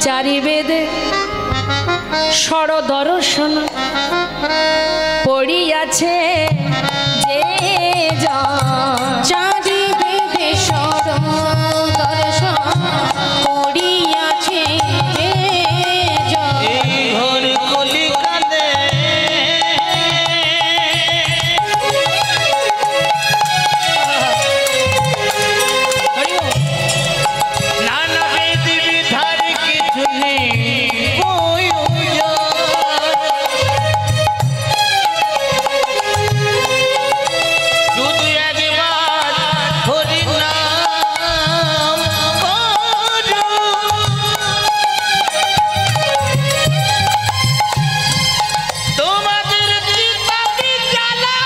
চারি বেদে ষড় দর্শন পড়িয়াছে যে চারি বেদে ষড় দর্শন পড়িয়াছে যে ঘোর কলিকালে নানা বেদি বিধার কিছু নেই শুধু একবার হরি নাম করো। তোমাদের চিতাতে জ্বালা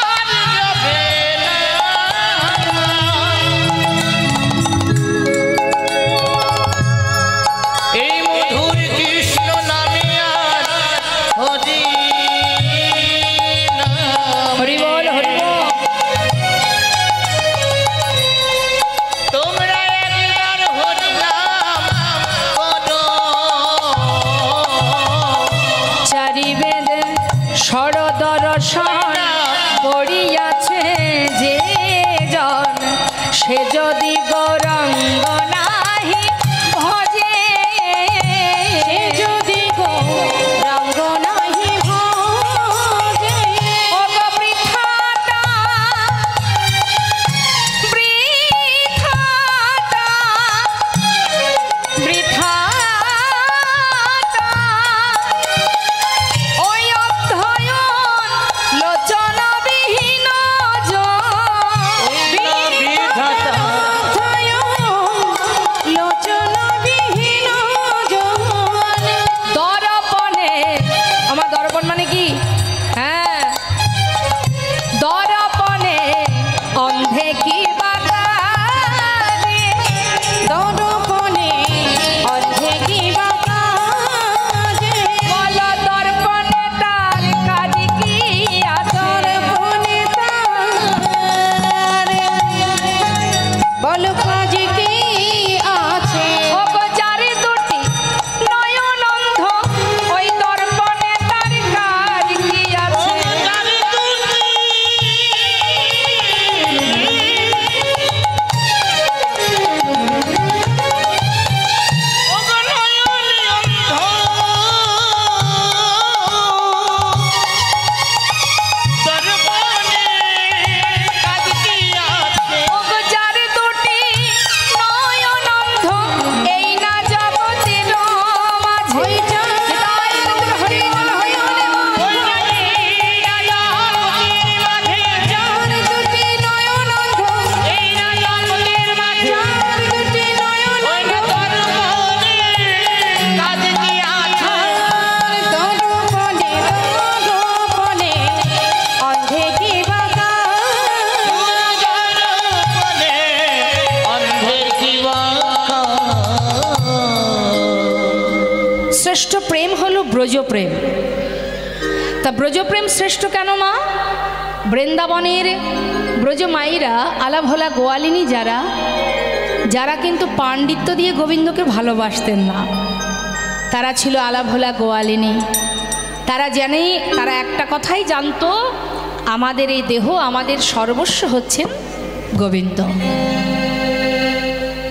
আর যাবে না। এই মধুর কৃষ্ণ নামে আর হরি নাম। হরি বল হরি বল। তোমরা একবার হরি নাম করো। চারি বেদে ষড় দর্শন পড়িয়াছে যে জন সে যদি গৌরাঙ্গ নাহি ভজে সে যদি গৌরাঙ্গ নাহি ভজে ও গো বৃথাটা বৃথাটা বৃথাটা ওই অধ্যয়ন লোচনবিহীন বিধাতা লোচনবিহীন জন দর্পণে আমার দর্পণ মানে কি হ্যাঁ দর্পণে অন্ধে কি বাগানে দর্পণে অর্ধে কি বা কাজে বল দর্পণে তার কাজ কি আদর দর্পণে তার বল কাজ কি আছে অপচারে দুটি নয়ন অন্ধ ওই দর্পণে তার কাজ কি আছে অপচারে দুটি নয়ন অন্ধ এই না জগতের মাঝে হই যায় হরি বল হই বল চার দুটি নয়ন অন্ধ চার দুটি নয়ন অন্ধ দর্পণে দর্পণে অন্ধে কি বা শ্রেষ্ঠ প্রেম হলো ব্রজপ্রেম। তা ব্রজপ্রেম শ্রেষ্ঠ কেন মা? বৃন্দাবনের ব্রজমায়ীরা আলাভোলা গোয়ালিনী যারা যারা কিন্তু পাণ্ডিত্য দিয়ে গোবিন্দকে ভালোবাসতেন না, তারা ছিল আলাভোলা গোয়ালিনী। তারা জানেই, তারা একটা কথাই জানতো, আমাদের এই দেহ, আমাদের সর্বস্ব হচ্ছেন গোবিন্দ।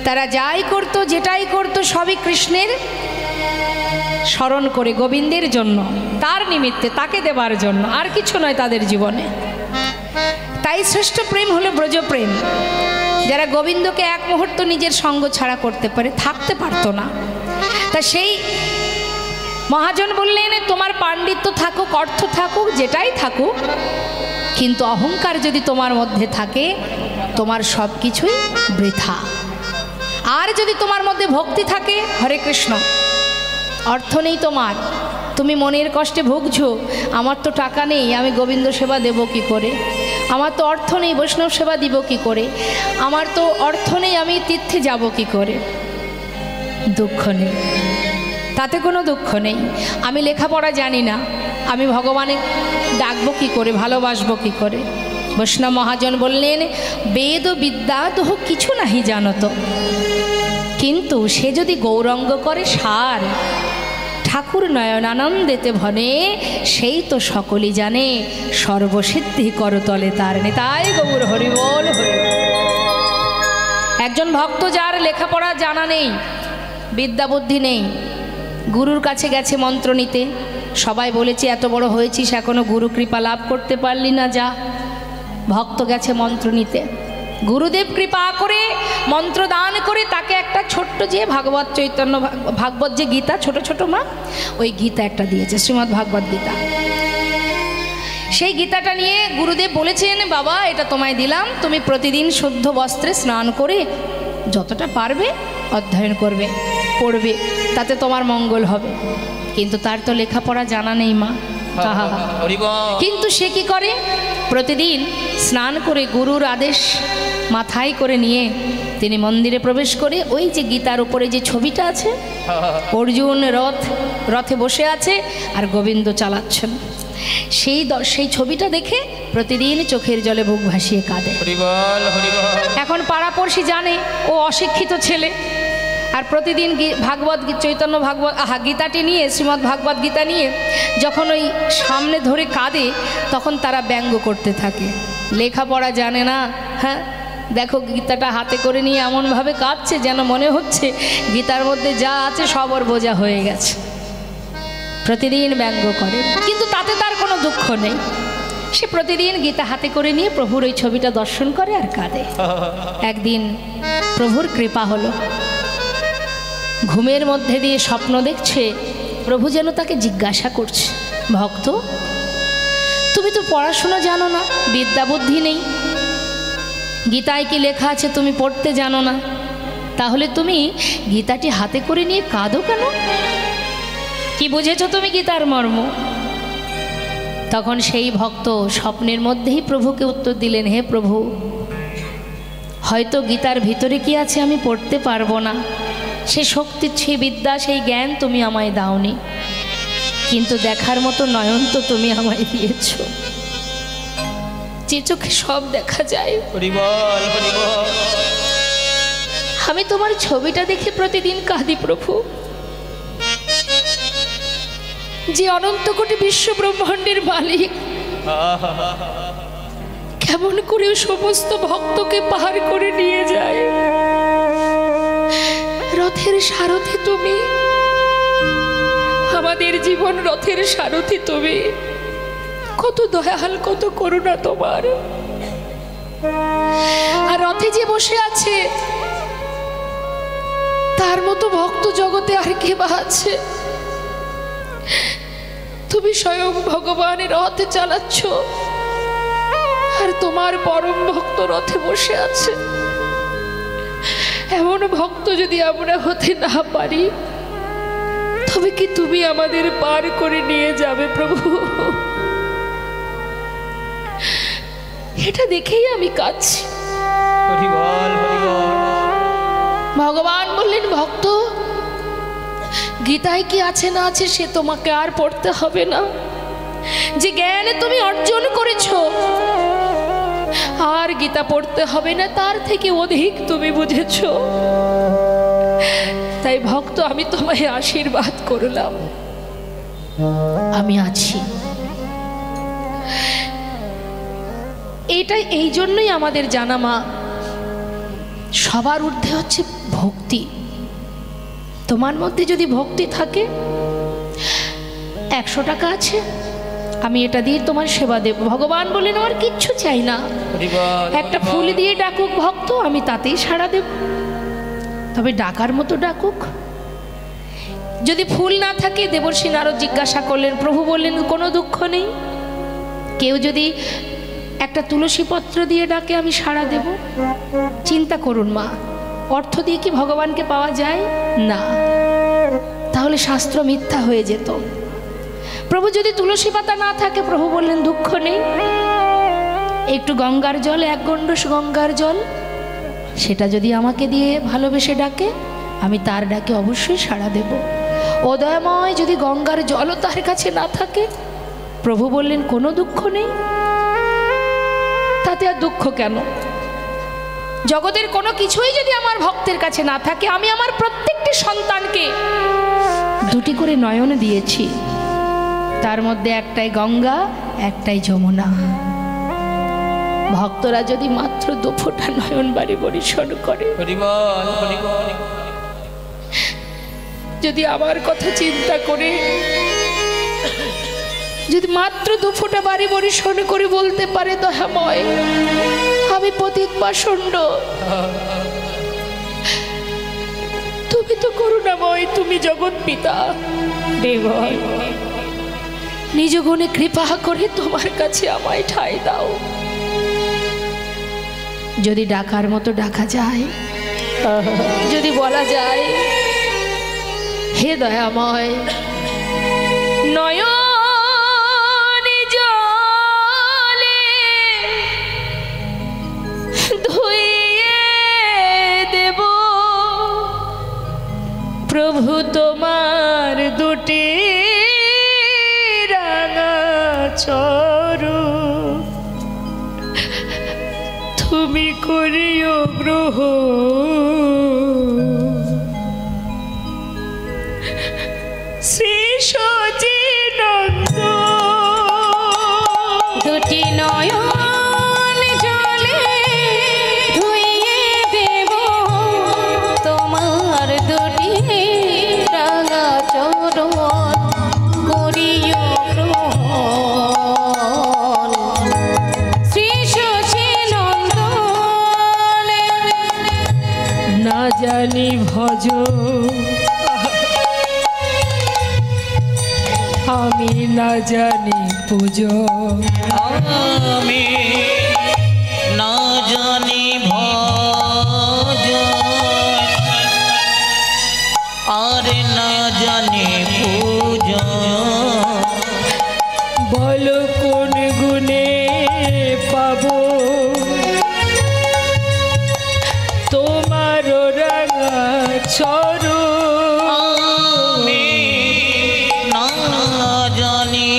তারা যাই করতো, যেটাই করতো, সবই কৃষ্ণের স্মরণ করে, গোবিন্দের জন্য, তার নিমিত্তে, তাকে দেবার জন্য, আর কিছু নয় তাদের জীবনে। তাই শ্রেষ্ঠ প্রেম হলো ব্রজপ্রেম। যারা গোবিন্দকে এক মুহূর্ত নিজের সঙ্গ ছাড়া করতে পারে, থাকতে পারতো না। তা সেই মহাজন বললেন, তোমার পাণ্ডিত্য থাকুক, অর্থ থাকুক, যেটাই থাকুক, কিন্তু অহংকার যদি তোমার মধ্যে থাকে, তোমার সব কিছুই বৃথা। আর যদি তোমার মধ্যে ভক্তি থাকে, হরে কৃষ্ণ, অর্থ নেই তোমার, তুমি মনের কষ্টে ভুগছো, আমার তো টাকা নেই, আমি গোবিন্দ সেবা দেব কি করে, আমার তো অর্থ নেই, বৈষ্ণব সেবা দিব কি করে, আমার তো অর্থ নেই, আমি তীর্থে যাব কি করে, দুঃখ নেই, তাতে কোনো দুঃখ নেই। আমি লেখাপড়া জানি না, আমি ভগবানে ডাকবো কি করে, ভালোবাসবো কি করে। বৈষ্ণব মহাজন বললেন, বেদ ও বিদ্যা তো কিছু নাহি জানো তো, কিন্তু সে যদি গৌরঙ্গ করে সার, ঠাকুর নয়ন আনন্দেতে ভনে, সেই তো সকলই জানে সর্বসিদ্ধি করতলে তার নেতাই গৌর হরি বল হরি। একজন ভক্ত যার লেখাপড়া জানা নেই, বিদ্যা বুদ্ধি নেই, গুরুর কাছে গেছে মন্ত্র নিতে, সবাই বলেছে এত বড় হয়েছিস এখনো গুরু কৃপা লাভ করতে পারলি না, যা। ভক্ত গেছে মন্ত্র নিতে, গুরুদেব কৃপা করে মন্ত্র দান করে তাকে একটা ছোট্ট যে ভাগবত চৈতন্য ভাগবত যে গীতা ছোট ছোট মা, ওই গীতা একটা দিয়েছে, শ্রীমদ্ ভাগবত গীতা। সেই গীতাটা নিয়ে গুরুদেব বলেছেন, বাবা এটা তোমায় দিলাম, তুমি প্রতিদিন শুদ্ধ বস্ত্রে স্নান করে যতটা পারবে অধ্যয়ন করবে, পড়বে, তাতে তোমার মঙ্গল হবে। কিন্তু তার তো লেখাপড়া জানা নেই মা। কিন্তু সে কি করে, প্রতিদিন স্নান করে গুরুর আদেশ মাথায় করে নিয়ে তিনি মন্দিরে প্রবেশ করে ওই যে গীতার উপরে যে ছবিটা আছে, অর্জুন রথে বসে আছে আর গোবিন্দ চালাচ্ছেন, সেই ছবিটা দেখে প্রতিদিন চোখের জলে বুক ভাসিয়ে কাঁদে। এখন পাড়াপড়শি জানে ও অশিক্ষিত ছেলে, আর প্রতিদিন ভাগবত চৈতন্য ভাগবত গীতাটি নিয়ে, শ্রীমদ্ ভাগবত গীতা নিয়ে যখন ওই সামনে ধরে কাঁদে, তখন তারা ব্যঙ্গ করতে থাকে, লেখাপড়া জানে না, হ্যাঁ দেখো গীতাটা হাতে করে নিয়ে এমনভাবে কাঁদছে যেন মনে হচ্ছে গীতার মধ্যে যা আছে সব ওর বোঝা হয়ে গেছে। প্রতিদিন ব্যঙ্গ করে, কিন্তু তাতে তার কোনো দুঃখ নেই। সে প্রতিদিন গীতা হাতে করে নিয়ে প্রভুর ওই ছবিটা দর্শন করে আর কাঁদে। একদিন প্রভুর কৃপা হলো, ঘুমের মধ্যে দিয়ে স্বপ্ন দেখছে, প্রভু যেন তাকে জিজ্ঞাসা করছে, ভক্ত তুমি তো পড়াশোনা জানো না, বিদ্যা বুদ্ধি নেই, গীতায় কি লেখা আছে তুমি পড়তে জানো না, তাহলে তুমি গীতাটি হাতে করে নিয়ে কাঁদো কেন? কি বুঝেছো তুমি গীতার মর্ম? তখন সেই ভক্ত স্বপ্নের মধ্যেই প্রভুকে উত্তর দিলেন, হে প্রভু, হয়তো গীতার ভিতরে কি আছে আমি পড়তে পারবো না, সে শক্তি, সেই বিদ্যা, সেই জ্ঞান তুমি আমায় দাওনি, কিন্তু দেখার মতো নয়ন তো তুমি আমায় দিয়েছ, যে চোখে সব দেখা যায়। আমি তোমার ছবিটা দেখে প্রতিদিন কাঁদি প্রভু, যে অনন্ত কোটি বিশ্ব ব্রহ্মাণ্ডের মালিক কেমন করে সমস্ত ভক্তকে পার করে নিয়ে যায়। রথের সারথি তুমি, আমাদের জীবন রথের সারথি তুমি, কত দয়াল, কত করুণা তোমার। আর রথে যে বসে আছে তার মতো ভক্ত জগতে আর কে বা আছে? তুমি স্বয়ং ভগবানের রথে চালাচ্ছ, আর তোমার পরম ভক্ত রথে বসে আছে। এমন ভক্ত যদি আমরা হতে না পারি, তবে কি তুমি আমাদের পার করে নিয়ে যাবে প্রভু? এটা দেখেই আমি কাঁদছি। ভগবান বললেন, ভক্ত গীতায় কি আছে না আছে সে তোমাকে আর পড়তে হবে না, যে জ্ঞান তুমি অর্জন করেছো আর গীতা পড়তে হবে না, তার থেকে অধিক তুমি বুঝেছো। তাই ভক্ত আমি তোমায় আশীর্বাদ করলাম, আমি আছি। এইটাই এই জন্যই আমাদের জানা মা, সবার ঊর্ধ্বে হচ্ছে ভক্তি। তোমার মধ্যে যদি ভক্তি থাকে, 100 টাকা আছে, আমি এটা দিয়ে তোমার সেবা দেব। ভগবান বলেন আমার কিচ্ছু চাই না, একটা ফুল দিয়ে ডাকুক ভক্ত, আমি তাতেই সাড়া দেব, তবে ডাকার মতো ডাকুক। যদি ফুল না থাকে, দেবর্ষী নারদ জিজ্ঞাসা করলেন, প্রভু বললেন কোনো দুঃখ নেই, কেউ যদি একটা তুলসী পত্র দিয়ে ডাকে আমি সাড়া দেব। চিন্তা করুন মা, অর্থ দিয়ে কি ভগবানকে পাওয়া যায় না? তাহলে শাস্ত্র মিথ্যা হয়ে যেত। প্রভু যদি তুলসী পাতা না থাকে, প্রভু বললেন দুঃখ নেই, একটু গঙ্গার জল, 1 গণ্ডূষ গঙ্গার জল, সেটা যদি আমাকে দিয়ে ভালোবেসে ডাকে, আমি তার ডাকে অবশ্যই সাড়া দেব। উদয়ময় যদি গঙ্গার জলও তার কাছে না থাকে, প্রভু বললেন কোনো দুঃখ নেই। তাতে আর দুঃখ কেন? জগতের কোনো কিছুই যদি আমার ভক্তের কাছে না থাকে, আমি আমার প্রত্যেকটি সন্তানকে দুটি করে নয়ন দিয়েছি, তার মধ্যে একটাই গঙ্গা, একটাই যমুনা। ভক্তরা যদি মাত্র দুফোঁটা নয়ন বাড়ি বরিশন করে, যদি আমার কথা চিন্তা করে, যদি মাত্র দুফোঁটা বাড়ি বরিশন করে বলতে পারে, দয়াময় আমি পতিত পাষণ্ড, তুমি তো করুণাময়, তুমি জগৎ পিতা, নিজ গুণে কৃপা করে তোমার কাছে আমায় ঠাঁই দাও। যদি ডাকার মতো ডাকা যায়, যদি বলা যায়, হে দয়াময়, নয়ন জলে ধুইয়ে দেব প্রভু তোমার দুটি রাঙা চরণ, তুমি করিও গ্রহণ। শ্রী সচিনন্দ দুটি নয়ন জলে ধুইয়ে দেব তোমার দুটি রাঙা চরণ, করিও গ্রহণ। শ্রী সচিনন্দন না জানি ভজ, আমি না জানি পুজো, আমি না জানি ভজ, আর না জানি পূজা। বলো কোন গুণে পাবো তোমার রাঙা চরণ। আমি না জানি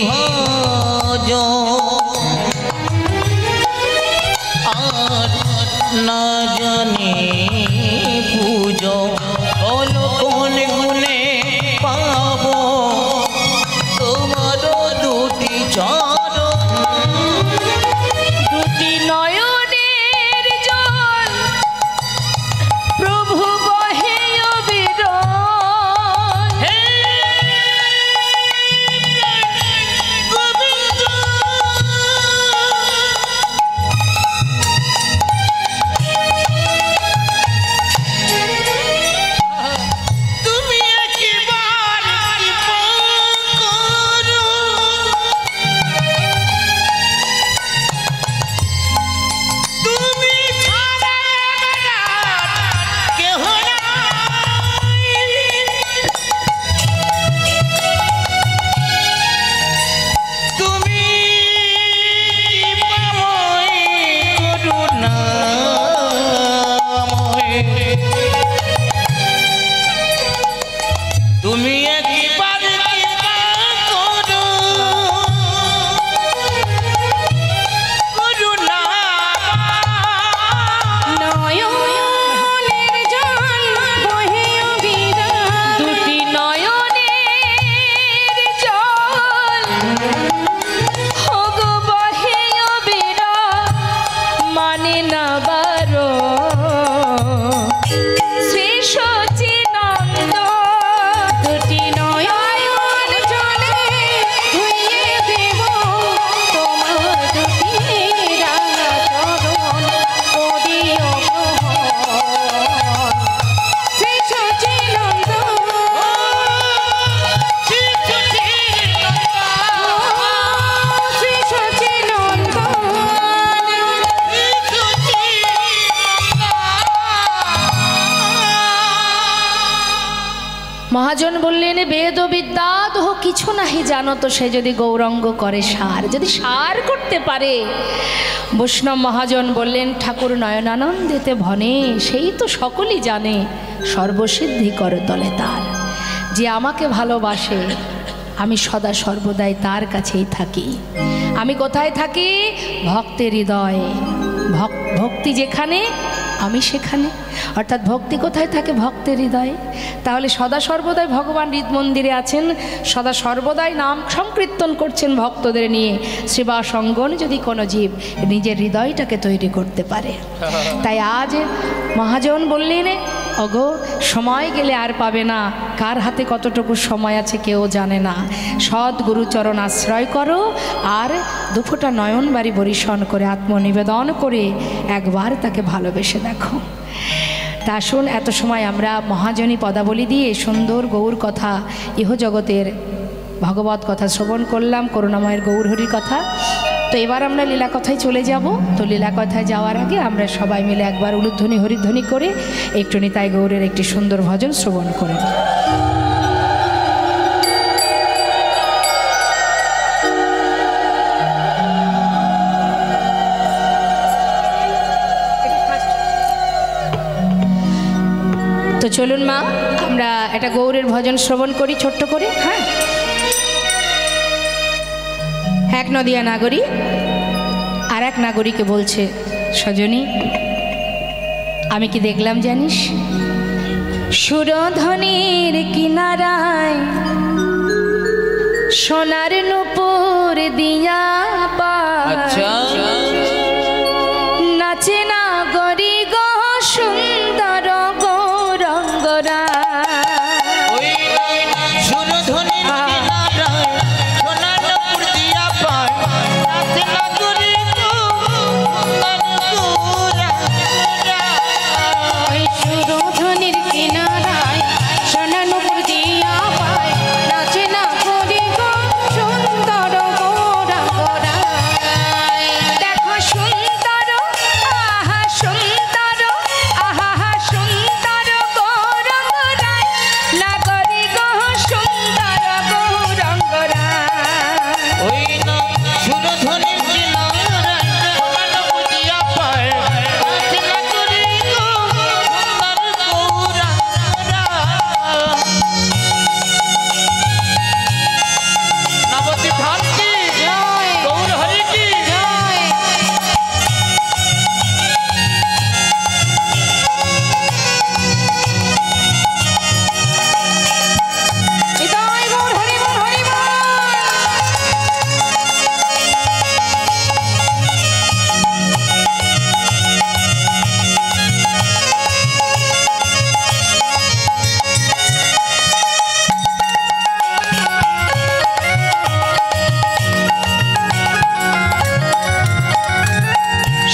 ভজ, আর না জানি পূজো। বলো কোন গুণে পাবো তোমার দুটি চরণ। দুটি নয়নের জল প্রভু বহে অবিরল, হে গোবিন্দ, তুমি একবার কৃপা করো, তুমি ছাড়া আমার কেহ নাই। তুমি কৃপাময় করুণাময়, তুমি একবার কৃপা করো, করুণাময়। নয়নের জল বহে অবিরাম, দুটি নয়নের জল হোগো বহে অবিরল, মানে না বারো। শ্রী সচিনন্দ দুটি নয়ন জলে ধুইয়ে দেব তোমার দুটি রাঙা চরণ, করিও গ্রহণ। শ্রী সচিনন্দন শ্রী সচিনন্দন মহাজন বললেন, বেদ বিদ্যা তো কিছু নাহি জানো তো, সে যদি গৌরঙ্গ করে সার, যদি সার করতে পারে। বৈষ্ণব মহাজন বললেন, ঠাকুর নয়নানন্দেতে ভনে, সেই তো সকলেই জানে, সর্বসিদ্ধি করে তলে তার। যে আমাকে ভালোবাসে, আমি সদা সর্বদাই তার কাছেই থাকি। আমি কোথায় থাকি? ভক্তের হৃদয়ে। ভক্তি যেখানে আমি সেখানে, অর্থাৎ ভক্তি কোথায় থাকে? ভক্তের হৃদয়ে। তাহলে সদা সর্বদাই ভগবান হৃদ মন্দিরে আছেন, সদা সর্বদাই নাম সংকীর্তন করছেন ভক্তদের নিয়ে। সেবা সঙ্গন যদি কোনো জীব নিজের হৃদয়টাকে তৈরি করতে পারে। তাই আজ মহাজন বললেন, ওগো সময় গেলে আর পাবে না, কার হাতে কতটুকু সময় আছে কেউ জানে না। সৎ গুরুচরণ আশ্রয় করো, আর দুফোঁটা নয়নবাড়ি বরিশন করে আত্মনিবেদন করে একবার তাকে ভালোবেসে দেখো। তা আসুন, এত সময় আমরা মহাজনী পদাবলী দিয়ে সুন্দর গৌর কথা, ইহজগতের ভগবত কথা শ্রবণ করলাম, করুণাময়ের গৌরহরির কথা। তো এবার আমরা লীলা কথায় চলে যাব। তো লীলা কথায় যাওয়ার আগে আমরা সবাই মিলে একবার উলুধ্বনি হরিধ্বনি করে একটু নিতাই গৌরের একটি সুন্দর ভজন শ্রবণ করি। তো চলুন মা, আমরা একটা গৌরের ভজন শ্রবণ করি ছোট্ট করে। হ্যাঁ, এক নদিয়া নাগরী আর এক নাগরীকে বলছে, সজনী আমি কি দেখলাম জানিস? সুরধনির কিনারায় সোনার নূপুর দিয়া আচ্ছা নাচে নাগরী গো সুন্দর গৌরঙ্গরা। ওই সুরধনির কিনারায় সোনার নূপুর দিয়া পায়, নাচে নাগরী গো সুন্দর গৌরঙ্গরা। ওই সুরধনির কিনারায় সোনার নূপুর দিয়া পায়, নাচে নাগরী গো সুন্দর গৌরঙ্গরা। দেখো সুন্দর, আহা সুন্দর, আহা সুন্দর গৌরঙ্গরায়, নাগরী গো সুন্দর গৌরঙ্গরায়। ওই না সুরধনির কিনারায় সোনার নূপুর দিয়া পায়, নাচে নাগরী গো সুন্দর গৌরঙ্গরা। নবদ্বীপ ধাম কি, গৌর হরি কি। নিতাই গৌর হরি বল, হরি বল।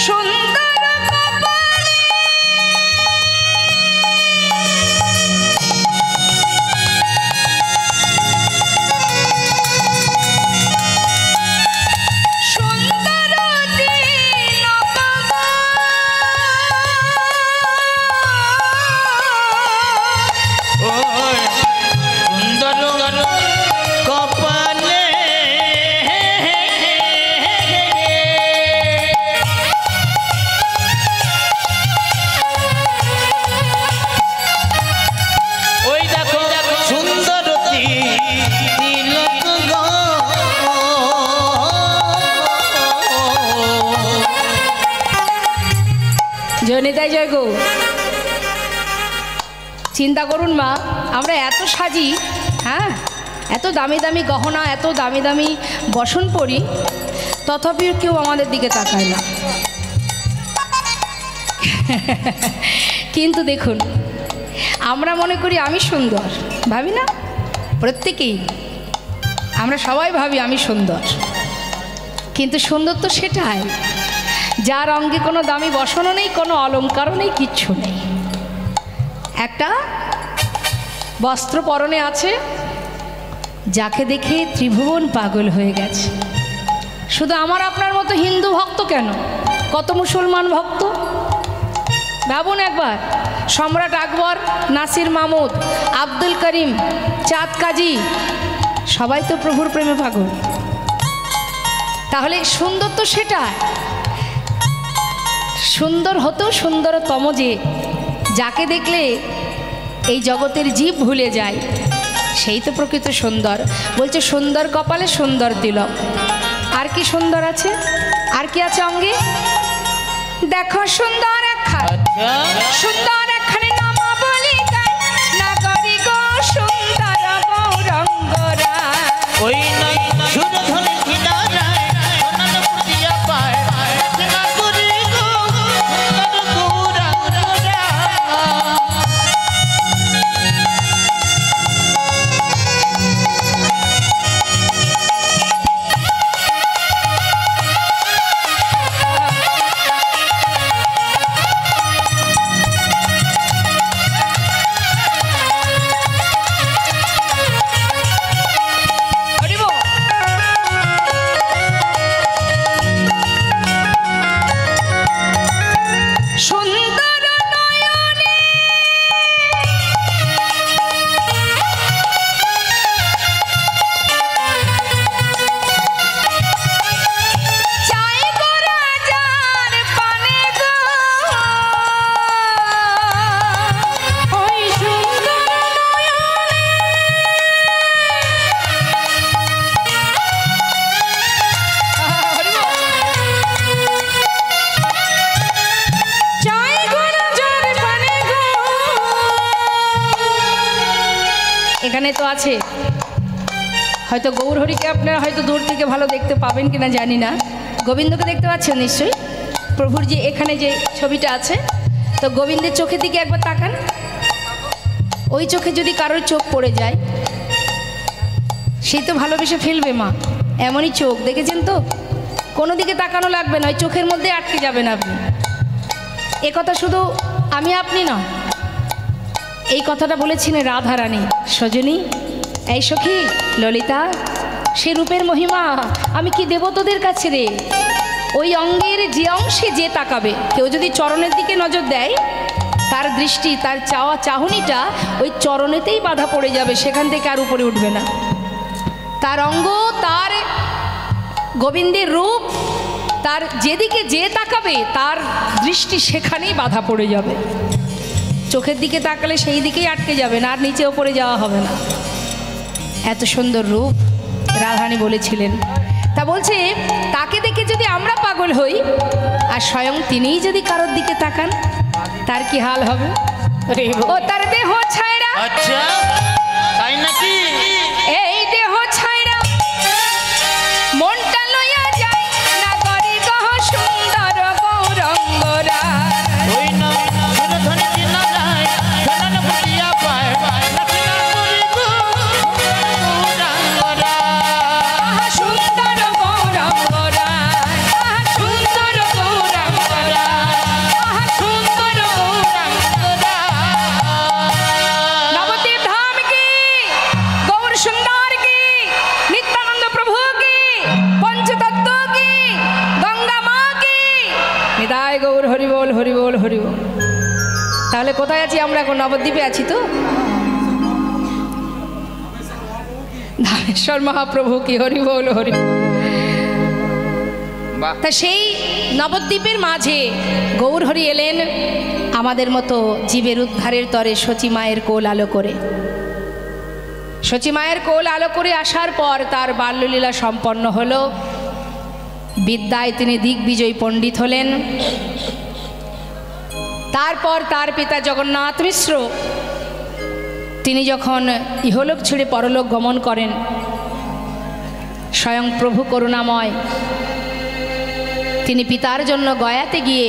সুন্দর কপালে সুন্দর দিন বাবা, ওই সুন্দর কপালে ওই দেখো সুন্দর তিলক গো। জনিতাই জয় গৌ। চিন্তা করুন মা, আমরা এত সাজি, হ্যাঁ, এত দামি দামি গহনা, এত দামি দামি বসন পরি, তথাপিও কেউ আমাদের দিকে তাকায় না। কিন্তু দেখুন, আমরা মনে করি আমি সুন্দর, ভাবি না? প্রত্যেকেই আমরা সবাই ভাবি আমি সুন্দর, কিন্তু সুন্দর তো সেটাই যার অঙ্গে কোনো দামি বসনও নেই, কোনো অলঙ্কারও নেই, কিচ্ছু নেই। একটা বস্ত্র পরনে আছে, যাকে দেখে ত্রিভুবন পাগল হয়ে গেছে। শুধু আমার আপনার মতো হিন্দু ভক্ত কেন, কত মুসলমান ভক্ত ভাবুন একবার। সম্রাট আকবর, নাসির মাহমুদ, আব্দুল করিম, চাঁদ কাজী, সবাই তো প্রভুর প্রেমে পাগল। তাহলে সুন্দর তো সেটাই, সুন্দর হতো সুন্দরতম যে, যাকে দেখলে এই জগতের জীব ভুলে যায়, সেই তো প্রকৃত সুন্দর। বলছে সুন্দর কপালে সুন্দর তিলক। আর কি সুন্দর আছে? আর কি আছে অঙ্গে? দেখো সুন্দর একখান আচ্ছা সুন্দর একখানে নামাবলী গায় নাগরি গো সুন্দর গৌরঙ্গরা ওই নাই সুরধনে কিনারায় সোনার পুরিয়া পায় না করি গো সুন্দর গৌরাঙ্গরা এখানে তো আছে হয়তো গৌরহরিকে আপনারা হয়তো দূর থেকে ভালো দেখতে পাবেন কিনা জানি না গোবিন্দকে দেখতে পাচ্ছেন নিশ্চয়ই প্রভুর যে এখানে যে ছবিটা আছে তো গোবিন্দের চোখের দিকে একবার তাকান ওই চোখে যদি কারোর চোখ পড়ে যায় সেই তো ভালোবেসে ফেলবে মা এমনই চোখ দেখেছেন তো কোনো দিকে তাকানো লাগবে না ওই চোখের মধ্যে আটকে যাবেন আপনি এ কথা শুধু আমি আপনি না এই কথাটা বলেছিলেন রাধারানী সজনী এই সখী ললিতা সে রূপের মহিমা আমি কি দেব তোদের কাছে রে ওই অঙ্গের যে অংশে যে তাকাবে কেউ যদি চরণের দিকে নজর দেয় তার দৃষ্টি তার চাওয়া চাহনিটা ওই চরণেতেই বাধা পড়ে যাবে সেখান থেকে আর উপরে উঠবে না তার অঙ্গ তার গোবিন্দের রূপ তার যেদিকে যে তাকাবে তার দৃষ্টি সেখানেই বাধা পড়ে যাবে চোখের দিকে তাকালে সেই দিকেই আটকে যাবে না আর নিচে ওপরে যাওয়া হবে না এত সুন্দর রূপ রাধারানী বলেছিলেন তা বলছে তাকে দেখে যদি আমরা পাগল হই আর স্বয়ং তিনিই যদি কারোর দিকে তাকান তার কি হাল হবে ও তার দেহ ছায়রা আচ্ছা তাই নাকি এই দেহ ছায়রা মনটা লইয়া যায় নাগরি গহ সুন্দর গৌরঙ্গরা ওই নাই সুরধনে কিনারায় সোনার পুরিয়া পায় না করি গো গৌরাঙ্গরা আহা সুন্দর গৌরঙ্গরা আহা সুন্দর গৌরঙ্গরা আহা সুন্দর গৌরঙ্গরা নবদ্বীপ ধাম কি গৌর সুন্দর কি নিত্যানন্দ প্রভু কি পঞ্চতত্ত্ব কি গঙ্গা মা কি নিতাই গৌর হরি বল হরি বল হরি বল তাহলে কোথায় আছি আমরা এখন নবদ্বীপে আছি তো ধামেশ্বর মহাপ্রভু কি হরি বল হরি বল। তা সেই নবদ্বীপের মাঝে গৌরহরি এলেন আমাদের মতো জীবের উদ্ধারের তরে সচী মায়ের কোল আলো করে সচী মায়ের কোল আলো করে আসার পর তার বাল্যলীলা সম্পন্ন হলো বিদ্যায় তিনি দিগ্বিজয়ী পণ্ডিত হলেন তারপর তার পিতা জগন্নাথ মিশ্র তিনি যখন ইহলোক ছেড়ে পরলোক গমন করেন স্বয়ং প্রভু করুণাময় তিনি পিতার জন্য গয়াতে গিয়ে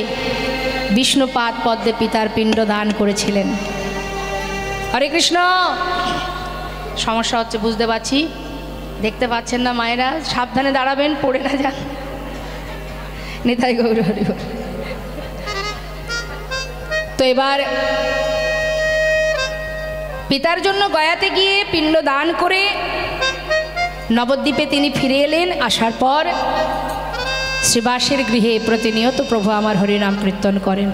বিষ্ণুপাদ পদ্মে পিতার পিণ্ড দান করেছিলেন হরে কৃষ্ণ সমস্যা হচ্ছে বুঝতে পারছি দেখতে পাচ্ছেন না মায়েরা সাবধানে দাঁড়াবেন পড়ে না যান নিতাই গৌর হরি বল। তো এবার পিতার জন্য গয়াতে গিয়ে পিণ্ড দান করে নবদ্বীপে তিনি ফিরে এলেন আসার পর শ্রীবাসের গৃহে প্রতিনিয়ত প্রভু আমার হরিনাম কীর্তন করেন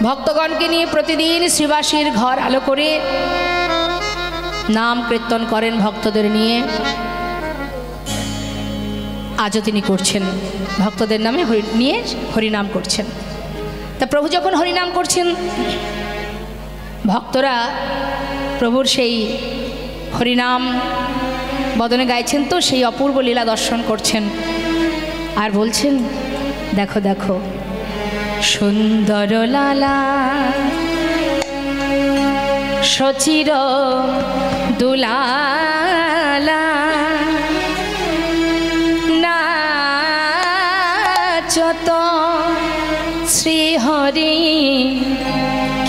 ভক্তগণকে নিয়ে প্রতিদিন শ্রীবাসীর ঘর আলো করে নাম কীর্তন করেন ভক্তদের নিয়ে আজও তিনি করছেন ভক্তদের নামে নিয়ে হরিনাম করছেন তা প্রভু যখন হরিনাম করছেন ভক্তরা প্রভুর সেই হরিনাম বদনে গাইছেন তো সেই অপূর্ব লীলা দর্শন করছেন আর বলছেন দেখো দেখো সুন্দর লালা সচির দুলালা নাচত শ্রীহরি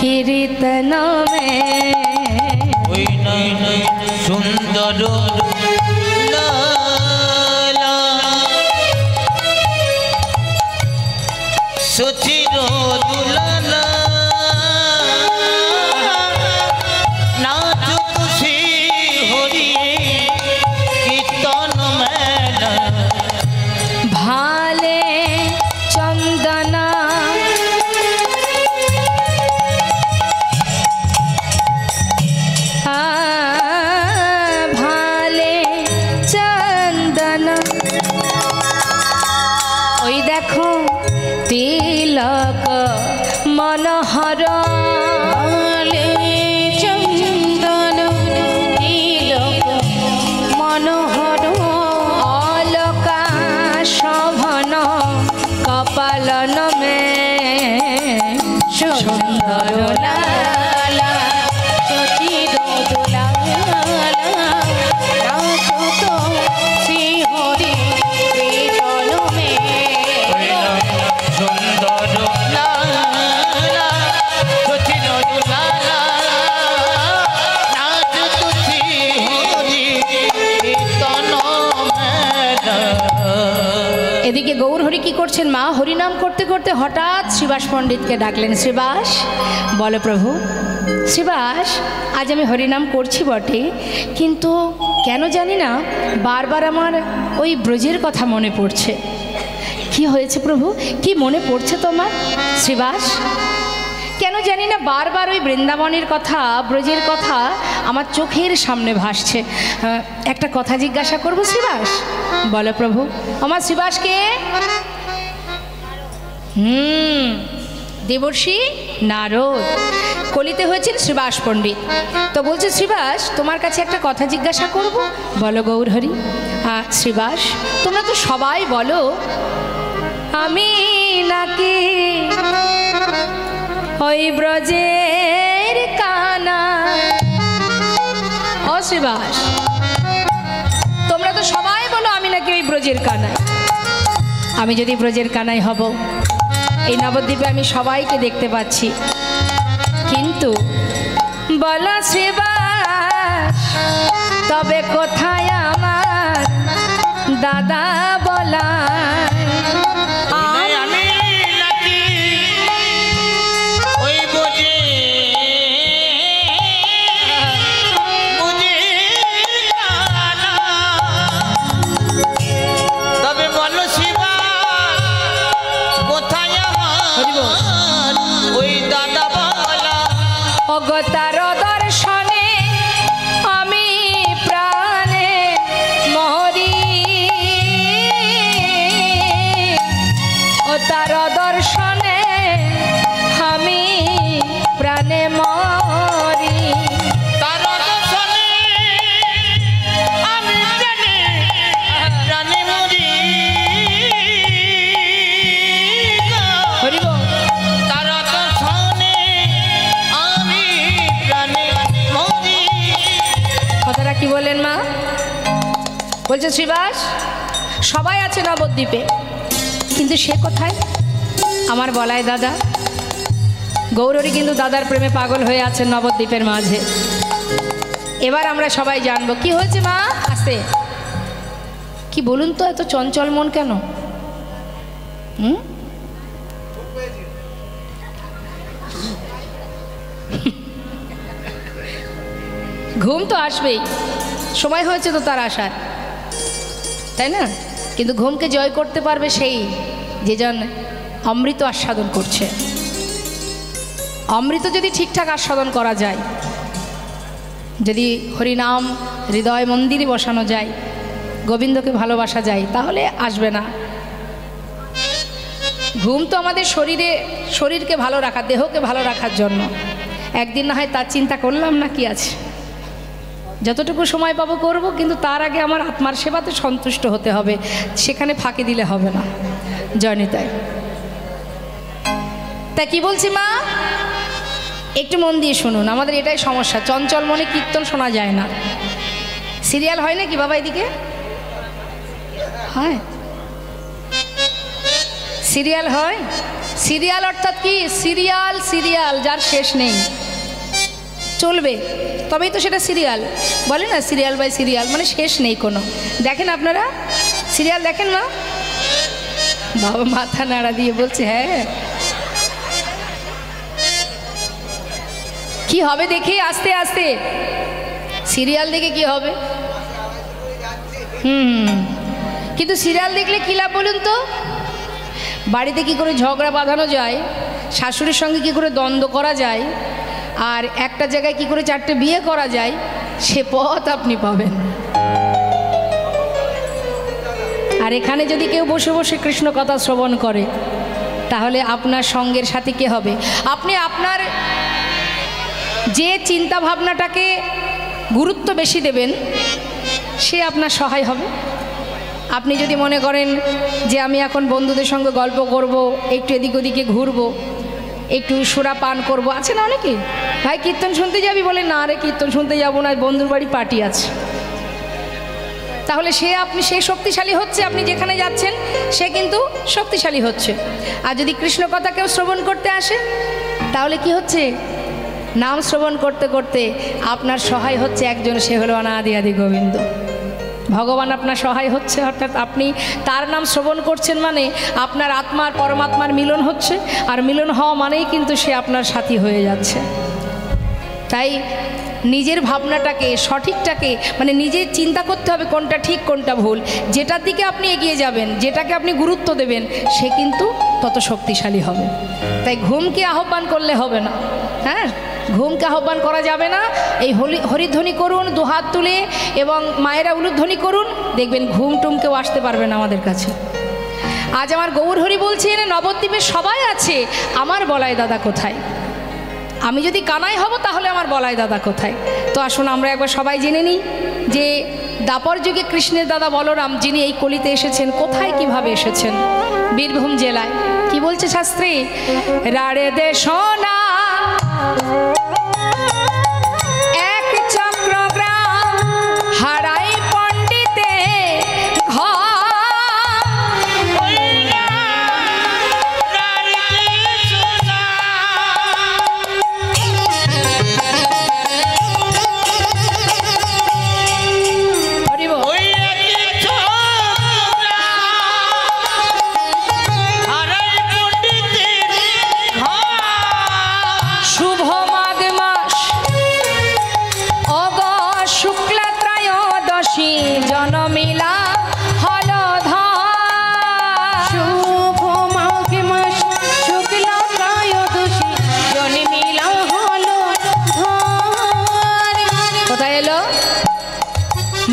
কীর্তন মে ওই নয় নয় সুন্দর লালা সচির দুলালা নাচত শ্রী হরি কীর্তন মেলা ভালে চন্দনা ভালে চন্দনা ওই দেখো তিলক মনোহর ভালে চন্দন তিলক মনোহর অলকা শোভন কপালন মে সুন্দর লালা সচির দুলালা নাচত শ্রীহরি কীর্তন মে সুন্দর লালা সচির দুলালা নাচত শ্রী হরি কীর্তন মেলা। এদিকে গৌরহরি কি করছেন মা হরিনাম করতে করতে হঠাৎ শ্রীবাস পণ্ডিতকে ডাকলেন শ্রীবাস বলো প্রভু শ্রীবাস আজ আমি হরিনাম করছি বটে কিন্তু কেন জানি না বারবার আমার ওই ব্রজের কথা মনে পড়ছে কি হয়েছে প্রভু কি মনে পড়ছে তোমার শ্রীবাস কেন জানি না বারবার ওই বৃন্দাবনের কথা ব্রজের কথা আমার চোখের সামনে ভাসছে একটা কথা জিজ্ঞাসা করব শ্রীবাস বলো প্রভু আমার শ্রীবাসকে দেবর্ষি নারদ কলিতে হয়েছিল শ্রীবাস পণ্ডিত তো বলছে শ্রীবাস তোমার কাছে একটা কথা জিজ্ঞাসা করব বলো গৌরহরি শ্রীবাস তোমরা তো সবাই বলো আমি নাকি ওই ব্রজের কানা ও শ্রীবাস তোমরা তো সবাই বলো আমি নাকি ওই ব্রজের কানাই আমি যদি ব্রজের কানাই হব এই নবদ্বীপে আমি সবাইকে দেখতে পাচ্ছি কিন্তু বলো শ্রীবাস তবে কোথায় আমার দাদা বলা আমি নাকি ওই বুঝে বুঝে তবে বলো শিবা কোথায় আমার ওই দাদা বলা অগতার দর্শনে আমি প্রাণে মরি ও তার দর্শনে আমি প্রাণে মরি তার দর্শনে আমি প্রাণে প্রাণে মরি হরিব তার দর্শনে আমি প্রাণে মরি। কথাটা কি বলেন মা বলছে শ্রীবাস সবাই আছে নবদ্বীপে কিন্তু সে কোথায় আমার বলায় দাদা গৌরহরি কিন্তু দাদার প্রেমে পাগল হয়ে আছেন নবদ্বীপের মাঝে এবার আমরা সবাই জানবো কি হয়েছে মা আসতে কি বলুন তো এত চঞ্চল মন কেন ঘুম তো আসবেই সময় হয়েছে তো তার আসার তাই না কিন্তু ঘুমকে জয় করতে পারবে সেই যেজন অমৃত আস্বাদন করছে অমৃত যদি ঠিকঠাক আস্বাদন করা যায় যদি হরিনাম হৃদয় মন্দিরে বসানো যায় গোবিন্দকে ভালোবাসা যায় তাহলে আসবে না ঘুম তো আমাদের শরীরকে ভালো রাখা দেহকে ভালো রাখার জন্য একদিন না হয় তার চিন্তা করলাম না কি আছে যতটুকু সময় পাবো করব, কিন্তু তার আগে আমার আত্মার সেবাতে সন্তুষ্ট হতে হবে, সেখানে ফাঁকি দিলে হবে না। জয়নিতাই। তা কি বলছি মা, একটু মন দিয়ে শুনুন, আমাদের এটাই সমস্যা, চঞ্চল মনে কীর্তন শোনা যায় না। সিরিয়াল হয় নাকি বাবা এদিকে? হয় সিরিয়াল হয়? সিরিয়াল অর্থাৎ কি? সিরিয়াল, সিরিয়াল যার শেষ নেই, চলবে তবেই তো সেটা সিরিয়াল। বলে না সিরিয়াল বাই সিরিয়াল, মানে শেষ নেই কোনো। দেখেন আপনারা সিরিয়াল দেখেন মা? বাবা মাথা নাড়া দিয়ে বলছে হ্যাঁ। কি হবে দেখে আস্তে আস্তে, সিরিয়াল দেখে কি হবে? কিন্তু সিরিয়াল দেখলে কী লাভ বলুন তো? বাড়িতে কি করে ঝগড়া বাঁধানো যায়, শাশুড়ির সঙ্গে কি করে দ্বন্দ্ব করা যায়, আর একটা জায়গায় কি করে 4টে বিয়ে করা যায়, সে পথ আপনি পাবেন। আর এখানে যদি কেউ বসে বসে কৃষ্ণ কথা শ্রবণ করে, তাহলে আপনার সঙ্গের সাথে কে হবে? আপনি আপনার যে চিন্তা ভাবনাটাকে গুরুত্ব বেশি দেবেন, সে আপনার সহায় হবে। আপনি যদি মনে করেন যে আমি এখন বন্ধুদের সঙ্গে গল্প করব, একটু এদিক ওদিকে ঘুরবো, একটু সুরা পান করব, আছে না অনেকে, ভাই কীর্তন শুনতে যাবি, বলে না রে কীর্তন শুনতে যাব না, বন্ধুর বাড়ি পার্টি আছে, তাহলে সে শক্তিশালী হচ্ছে, আপনি যেখানে যাচ্ছেন সে কিন্তু শক্তিশালী হচ্ছে। আর যদি কৃষ্ণ কথা কেউ শ্রবণ করতে আসে, তাহলে কি হচ্ছে? নাম শ্রবণ করতে করতে আপনার সহায় হচ্ছে একজন, সে হলো অনাদি আদি গোবিন্দ। ভগবান আপনার সহায় হচ্ছে, অর্থাৎ আপনি তার নাম শ্রবণ করছেন, মানে আপনার আত্মার পরমাত্মার মিলন হচ্ছে, আর মিলন হওয়া মানেই কিন্তু সে আপনার সাথী হয়ে যাচ্ছে। তাই নিজের ভাবনাটাকে, সঠিকটাকে, মানে নিজে চিন্তা করতে হবে কোনটা ঠিক কোনটা ভুল। যেটার দিকে আপনি এগিয়ে যাবেন, যেটাকে আপনি গুরুত্ব দেবেন, সে কিন্তু তত শক্তিশালী হবে। তাই ঘুমকে আহ্বান করলে হবে না, হ্যাঁ, ঘুমকে আহ্বান করা যাবে না। এই হরিধ্বনি করুন দুহাত তুলে, এবং মায়েরা উলুধ্বনি করুন, দেখবেন ঘুম টুম কেউ আসতে পারবে না আমাদের কাছে। আজ আমার গৌর হরি বলছেন নবদ্বীপে সবাই আছে, আমার বলাই দাদা কোথায়? আমি যদি কানাই হব তাহলে আমার বলাই দাদা কোথায়? তো আসুন আমরা একবার সবাই জেনে নিই যে দাপর যুগে কৃষ্ণের দাদা বলরাম, যিনি এই কলিতে এসেছেন, কোথায় কিভাবে এসেছেন? বীরভূম জেলায়। কি বলছে শাস্ত্রে? রাড়ে দে সোনা এক চক্রগ্রাম, হারাই পণ্ডিতে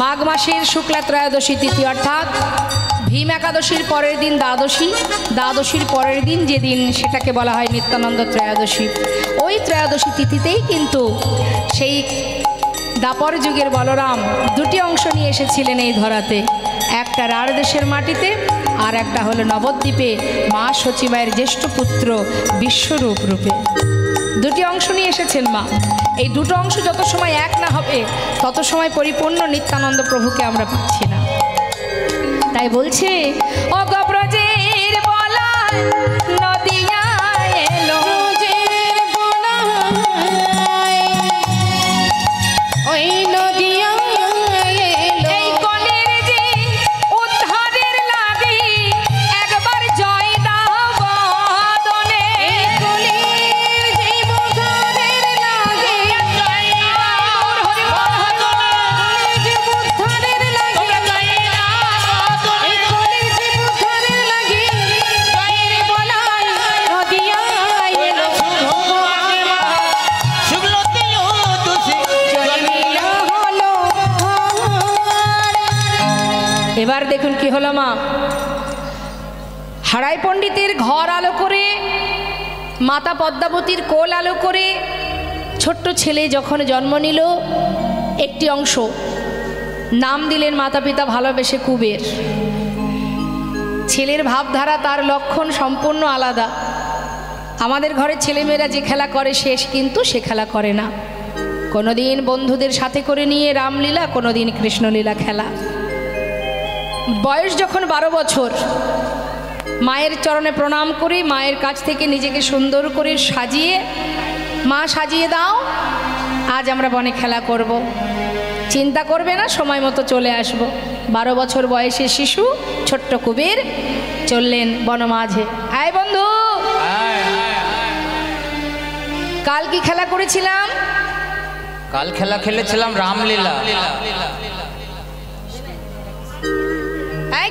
মাঘ মাসের শুক্লা ত্রয়োদশী তিথি, অর্থাৎ ভীম একাদশীর পরের দিন দ্বাদশী, দ্বাদশীর পরের দিন যেদিন, সেটাকে বলা হয় নিত্যানন্দ ত্রয়োদশী। ওই ত্রয়োদশী তিথিতেই কিন্তু সেই দাপর যুগের বলরাম দুটি অংশ নিয়ে এসেছিলেন এই ধরাতে, একটা রাঢ় দেশের মাটিতে, আর একটা হলো নবদ্বীপে মা সচিবায়ের জ্যেষ্ঠ পুত্র বিশ্বরূপ রূপে। দুটি অংশ নিয়ে এসেছেন মা। এই দুটো অংশ যত সময় এক না হবে, তত সময় পরিপূর্ণ নিত্যানন্দ প্রভুকে আমরা পাচ্ছি না। তাই বলছে অগব্রজের বলায় নদিয়া এলো, ওই নদিয়া এই কলের যে উদ্ধারের লাগি, একবার জয় দাও বদনে, কলের যে উদ্ধারের লাগি, জয় দাও কলের যে উদ্ধারের লাগি, জয় দাও এই কলের যে উদ্ধারের লাগি, জয়ের বলাই নদিয়া এলো, শুক্লতে দোষী জন্মিলা হলো। এবার দেখুন কি হলো মা। হারাই পণ্ডিতের ঘর আলো করে, মাতা পদ্মাবতীর কোল আলো করে ছোট্ট ছেলে যখন জন্ম নিল, একটি অংশ নাম দিলেন মাতা পিতা ভালোবেসে কুবের। ছেলের ভাবধারা তার লক্ষণ সম্পূর্ণ আলাদা। আমাদের ঘরে ছেলেমেয়েরা যে খেলা করে সে কিন্তু সে খেলা করে না। কোনোদিন বন্ধুদের সাথে করে নিয়ে রামলীলা, কোনোদিন কৃষ্ণলীলা খেলা। বয়স যখন 12 বছর, মায়ের চরণে প্রণাম করে মায়ের কাছ থেকে নিজেকে সুন্দর করে সাজিয়ে, মা সাজিয়ে দাও, আজ আমরা বনে খেলা করব। চিন্তা করবে না, সময় মতো চলে আসব। 12 বছর বয়সে শিশু ছোট্ট কুবের চললেন বনমাঝে। আয় বন্ধু, কাল কি খেলা করেছিলাম? কাল খেলা খেলেছিলাম রামলীলা।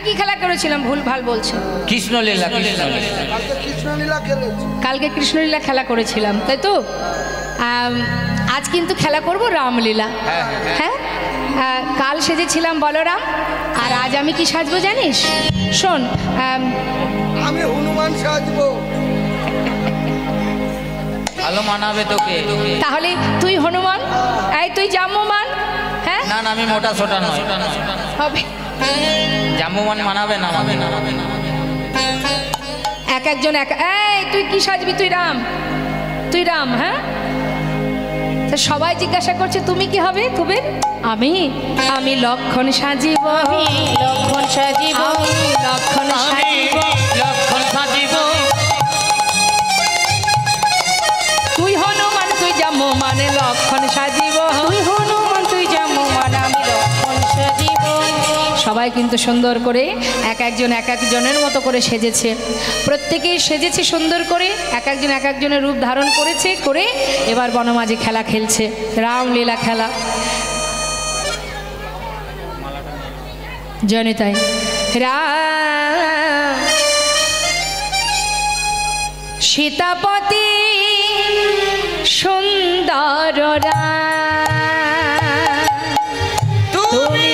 কি খেলা করেছিলাম? ভুল ভাল বলছে। কৃষ্ণলীলা। কালকে কৃষ্ণলীলা খেলা করেছিলাম, তাই তো? আজ কিন্তু খেলা করব রামলীলা। হ্যাঁ, কাল সেজেছিলাম বলরাম, আর আজ আমি কি সাজবো জানিস? শোন, আমি হনুমান সাজবো। ভালো মানাবে তোকে। তাহলে তুই হনুমান, এই তুই জাম্বুমান। হ্যাঁ, না না, আমি মোটা সোটা নয়। হবে জাম্বুমান মানাবে না। এক একজন এক। এই তুই কি সাজবি? তুই রাম, তুই রাম। হ্যাঁ, তা সবাই জিজ্ঞাসা করছে তুমি কি হবে কুবের? আমি লক্ষণ সাজিব, লক্ষণ সাজিব, লক্ষণ সাজিব, লক্ষণ সাজিব। তুই হনুমান, তুই জাম্বুমান, লক্ষণ সাজিব। তুই হনুমান, তুই জাম্বুমান, আমি লক্ষণ সাজিব। সবাই কিন্তু সুন্দর করে এক একজনের মতো করে সেজেছে। প্রত্যেকেই সেজেছে সুন্দর করে, এক একজনের রূপ ধারণ করেছে, করে এবার বনমাঝে খেলা খেলছে, রামলীলা খেলা। জানি তাই রাম সীতাপতি সুন্দর তুমি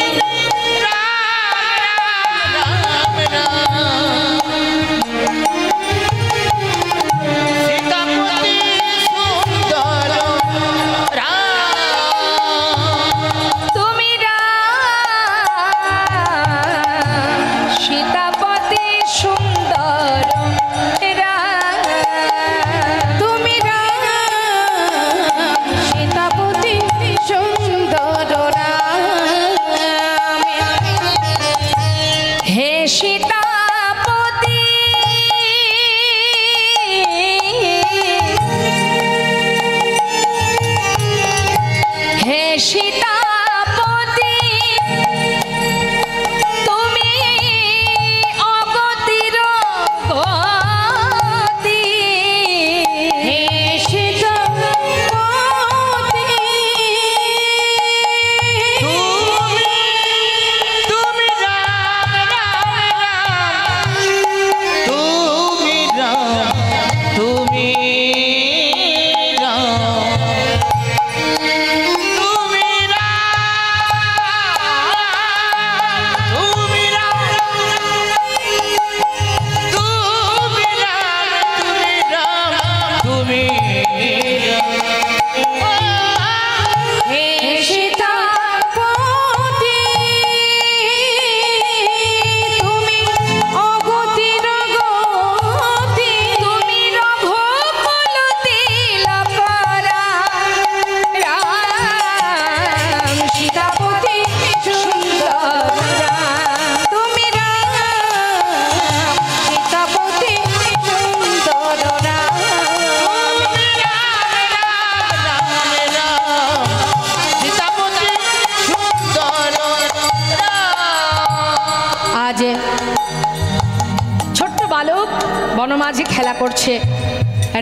বনমাঝে খেলা করছে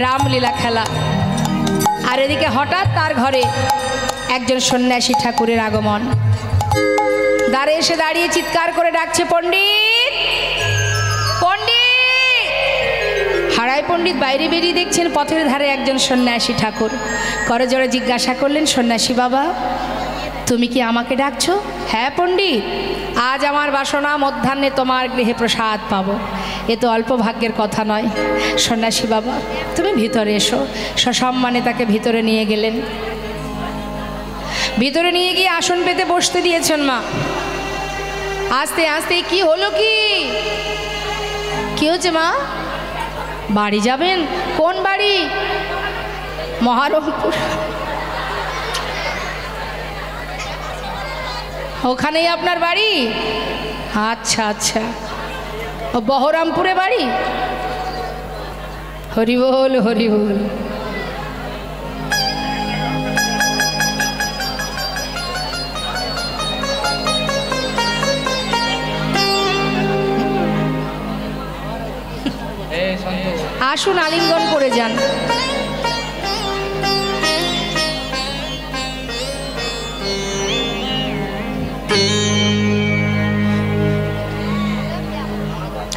রামলীলা খেলা। আর এদিকে হঠাৎ তার ঘরে একজন সন্ন্যাসী ঠাকুরের আগমন। দ্বারে এসে দাঁড়িয়ে চিৎকার করে ডাকছে, পণ্ডিত, পণ্ডিত। হারাই পণ্ডিত বাইরে বেরিয়ে দেখছেন পথের ধারে একজন সন্ন্যাসী ঠাকুর। করজোড়ে জিজ্ঞাসা করলেন, সন্ন্যাসী বাবা তুমি কি আমাকে ডাকছো? হ্যাঁ পণ্ডিত, আজ আমার বাসনা মধ্যাহ্নে তোমার গৃহে প্রসাদ পাবো, এ তো অল্প ভাগ্যের কথা নয়। সন্ন্যাসী বাবা তুমি ভিতরে এসো। সসম্মানে তাকে ভিতরে নিয়ে গেলেন। ভিতরে নিয়ে গিয়ে আসন পেতে বসতে দিয়েছেন মা। আস্তে আস্তে কি হলো, কি হচ্ছে মা? বাড়ি যাবেন? কোন বাড়ি? মহারমপুর। ওখানেই আপনার বাড়ি? আচ্ছা আচ্ছা, ও বহরমপুরে বাড়ি। হরি বল হরি বল। আসুন, আলিঙ্গন করে যান।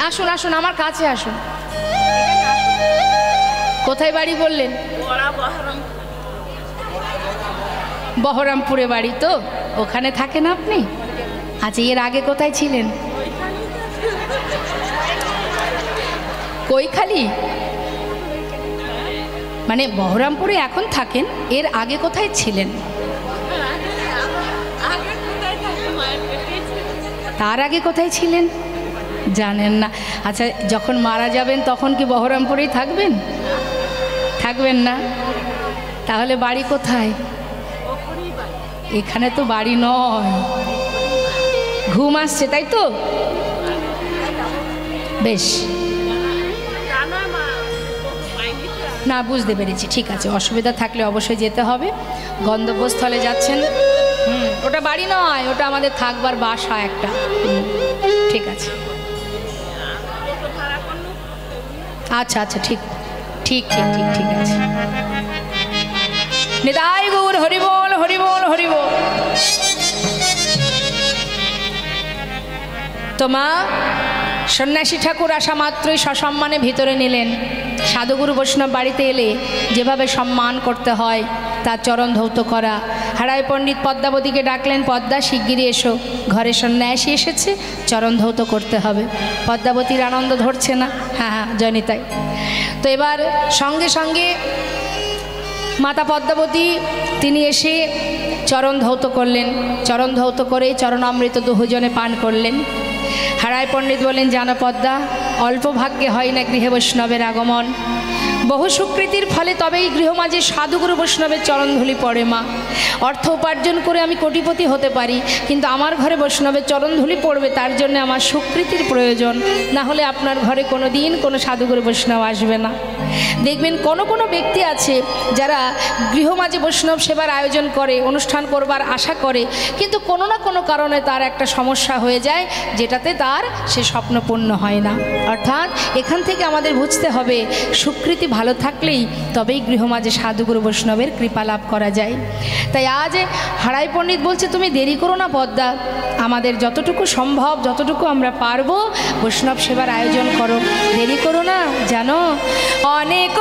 আসুন আসুন, আমার কাছে আসুন। কোথায় বাড়ি বললেন? বহরমপুরে বাড়ি তো, ওখানে থাকেন আপনি? আচ্ছা, এর আগে কোথায় ছিলেন? কৈখালি, মানে বহরমপুরে এখন থাকেন, এর আগে কোথায় ছিলেন? তার আগে কোথায় ছিলেন জানেন না? আচ্ছা, যখন মারা যাবেন তখন কি বহরমপুরেই থাকবেন? থাকবেন না? তাহলে বাড়ি কোথায়? এখানে তো বাড়ি নয়। ঘুম আসছে তাই তো? বেশ, না বুঝতে পেরেছি, ঠিক আছে। অসুবিধা থাকলে অবশ্যই যেতে হবে। গন্তব্যস্থলে যাচ্ছেন, ওটা বাড়ি নয়, ওটা আমাদের থাকবার বাসা একটা। ঠিক আছে, আচ্ছা আচ্ছা, ঠিক ঠিক ঠিক ঠিক ঠিক আছে। নিতাই গৌর হরি বল হরি বল হরি বল। তো মা, সন্ন্যাসী ঠাকুর আসা মাত্রই সসম্মানে ভিতরে নিলেন। সাধুগুরু বৈষ্ণব বাড়িতে এলে যেভাবে সম্মান করতে হয় তার চরণ ধৌত করা। হারাই পণ্ডিত পদ্মাবতীকে ডাকলেন, পদ্মা শিগগিরই এসো, ঘরে সন্ন্যাসী এসেছে, চরণ ধৌত করতে হবে। পদ্মাবতীর আনন্দ ধরছে না। হ্যাঁ হ্যাঁ, জয়নিতাই। তো এবার সঙ্গে সঙ্গে মাতা পদ্মাবতী তিনি এসে চরণ ধৌত করলেন। চরণ ধৌত করে চরণামৃত দুজনে পান করলেন। হারাই পণ্ডিত বলেন, জানো পদ্মা, অল্প ভাগ্যে হয় না গৃহে বৈষ্ণবের আগমন। বহু সুকৃতির ফলে তবেই গৃহমাঝে সাধুগুরু বৈষ্ণবের চরণধূলি পড়ে মা। অর্থ উপার্জন করে আমি কোটিপতি হতে পারি, কিন্তু আমার ঘরে বৈষ্ণবের চরণধূলি পড়বে, তার জন্য আমার সুকৃতির প্রয়োজন। না হলে আপনার ঘরে কোনো দিন কোনো সাধুগুরু বৈষ্ণব আসবে না। দেখবেন কোনো কোনো ব্যক্তি আছে যারা গৃহমাঝে বৈষ্ণব সেবার আয়োজন করে, অনুষ্ঠান করবার আশা করে, কিন্তু কোনো না কোনো কারণে তার একটা সমস্যা হয়ে যায়, যেটাতে তার সে স্বপ্ন পূর্ণ হয় না। অর্থাৎ এখান থেকে আমাদের বুঝতে হবে, সুকৃতি ভালো থাকলেই তবেই গৃহমাঝে সাধুগুরু বৈষ্ণবের কৃপা লাভ করা যায়। তাই আজ হারাই পণ্ডিত বলছে, তুমি দেরি করো না পদ্মা, আমাদের যতটুকু সম্ভব, যতটুকু আমরা পারবো বৈষ্ণব সেবার আয়োজন করো, দেরি করো না। জানো, অনেক